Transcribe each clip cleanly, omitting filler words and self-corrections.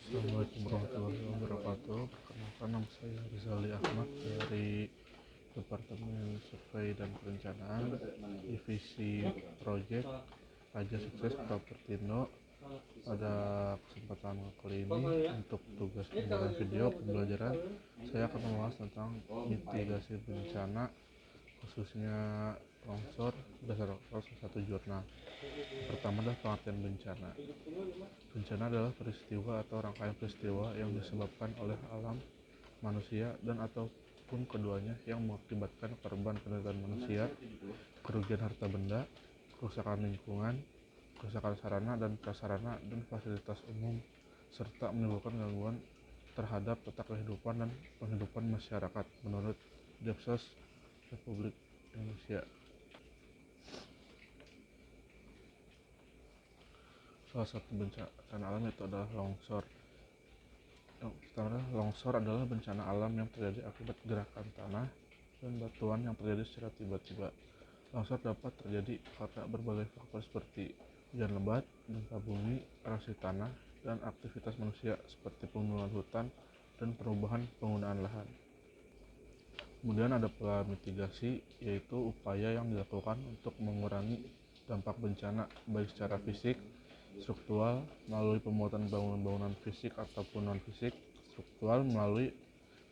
Assalamualaikum warahmatullahi wabarakatuh. Perkenalkan, nama saya Rizali Ahmad dari Departemen Survei dan Perencanaan, Divisi Proyek Raja Sukses Propertindo. Pada kesempatan kali ini, untuk tugas pembuatan video pembelajaran, saya akan membahas tentang mitigasi bencana, khususnya longsor berdasarkan satu jurnal. Pertama adalah pengertian bencana. Bencana adalah peristiwa atau rangkaian peristiwa yang disebabkan oleh alam, manusia, dan ataupun keduanya yang mengakibatkan korban penderitaan manusia, kerugian harta benda, kerusakan lingkungan, kerusakan sarana dan prasarana dan fasilitas umum, serta menimbulkan gangguan terhadap tata kehidupan dan penghidupan masyarakat menurut Depsos Republik Indonesia. Salah satu bencana alam itu adalah longsor. Yang pertama, longsor adalah bencana alam yang terjadi akibat gerakan tanah dan batuan yang terjadi secara tiba-tiba. Longsor dapat terjadi karena berbagai faktor seperti hujan lebat, gempa bumi, erosi tanah, dan aktivitas manusia seperti pembunuhan hutan dan perubahan penggunaan lahan. Kemudian ada pola mitigasi, yaitu upaya yang dilakukan untuk mengurangi dampak bencana baik secara fisik, struktural melalui pembuatan bangunan-bangunan fisik ataupun non-fisik, struktural melalui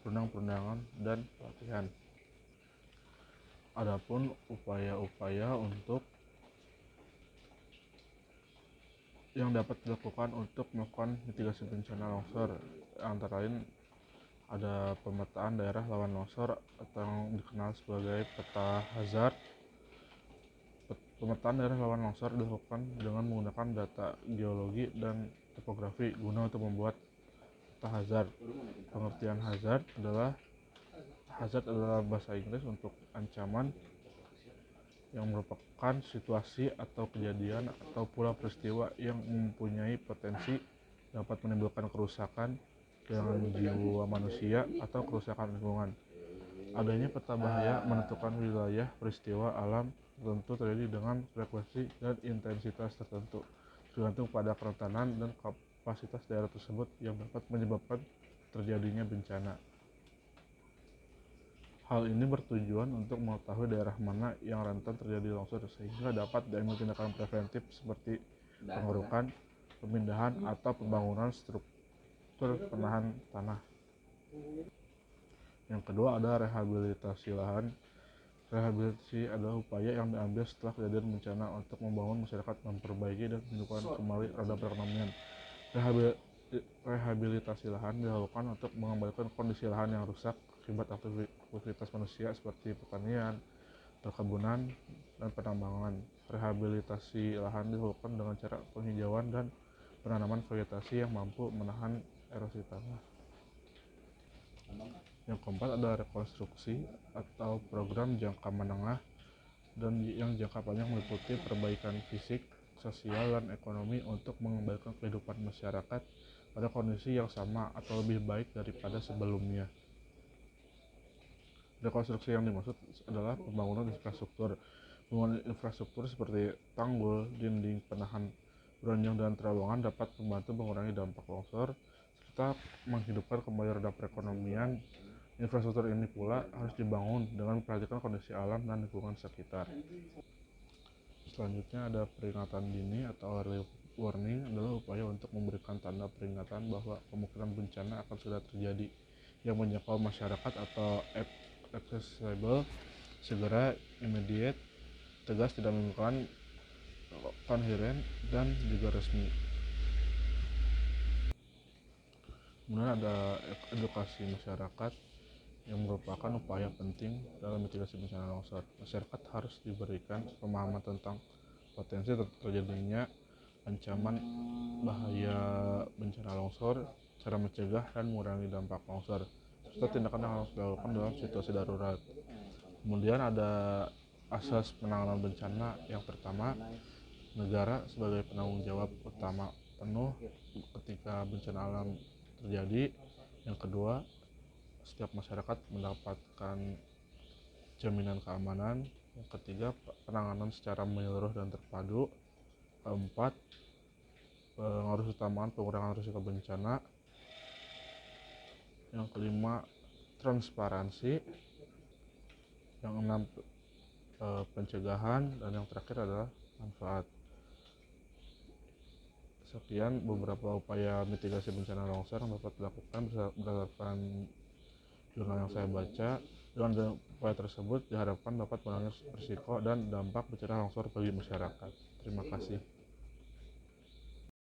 perundang-perundangan dan pelatihan. Adapun upaya-upaya untuk yang dapat dilakukan untuk melakukan mitigasi bencana longsor, antara lain ada pemetaan daerah rawan longsor atau yang dikenal sebagai peta hazard. Pemetaan daerah rawan longsor dilakukan dengan menggunakan data geologi dan topografi guna untuk membuat peta hazard. Pengertian hazard adalah bahasa Inggris untuk ancaman yang merupakan situasi atau kejadian atau pula peristiwa yang mempunyai potensi dapat menimbulkan kerusakan dengan jiwa manusia atau kerusakan lingkungan. Adanya peta bahaya menentukan wilayah peristiwa alam tertentu terjadi dengan frekuensi dan intensitas tertentu, tergantung pada kerentanan dan kapasitas daerah tersebut yang dapat menyebabkan terjadinya bencana. Hal ini bertujuan untuk mengetahui daerah mana yang rentan terjadi longsor sehingga dapat diambil tindakan preventif seperti pengerukan, pemindahan, atau pembangunan struktur penahan tanah. Yang kedua ada rehabilitasi lahan. Rehabilitasi adalah upaya yang diambil setelah kejadian bencana untuk membangun masyarakat, memperbaiki dan menghidupkan kembali roda perekonomian. Rehabilitasi lahan dilakukan untuk mengembalikan kondisi lahan yang rusak akibat aktivitas manusia seperti pertanian, perkebunan, dan penambangan. Rehabilitasi lahan dilakukan dengan cara penghijauan dan penanaman vegetasi yang mampu menahan erosi tanah. Yang keempat ada rekonstruksi atau program jangka menengah dan yang jangka panjang meliputi perbaikan fisik, sosial, dan ekonomi untuk mengembalikan kehidupan masyarakat pada kondisi yang sama atau lebih baik daripada sebelumnya. Rekonstruksi yang dimaksud adalah pembangunan infrastruktur. Pembangunan infrastruktur seperti tanggul, dinding, penahan beranjang, dan terowongan dapat membantu mengurangi dampak longsor serta menghidupkan kembali roda perekonomian. Infrastruktur ini pula harus dibangun dengan memperhatikan kondisi alam dan lingkungan sekitar. Selanjutnya ada peringatan dini atau early warning, adalah upaya untuk memberikan tanda peringatan bahwa kemungkinan bencana akan segera terjadi yang menjangkau masyarakat atau accessible, segera, immediate, tegas, tidak menimbulkan, coherent, dan juga resmi. Kemudian ada edukasi masyarakat yang merupakan upaya penting dalam mitigasi bencana longsor. Masyarakat harus diberikan pemahaman tentang potensi terjadinya ancaman bahaya bencana longsor, cara mencegah dan mengurangi dampak longsor, serta tindakan yang harus dilakukan dalam situasi darurat. Kemudian ada asas penanganan bencana. Yang pertama, negara sebagai penanggung jawab utama penuh ketika bencana alam terjadi. Yang kedua, setiap masyarakat mendapatkan jaminan keamanan. Yang ketiga, penanganan secara menyeluruh dan terpadu. Keempat, harus utamakan pengurangan risiko bencana. yang kelima transparansi, yang enam pencegahan, dan yang terakhir adalah manfaat. Sekian beberapa upaya mitigasi bencana longsor yang dapat dilakukan berdasarkan jurnal yang saya baca. Dengan upaya tersebut diharapkan dapat mengurangi risiko dan dampak bencana longsor bagi masyarakat. Terima kasih.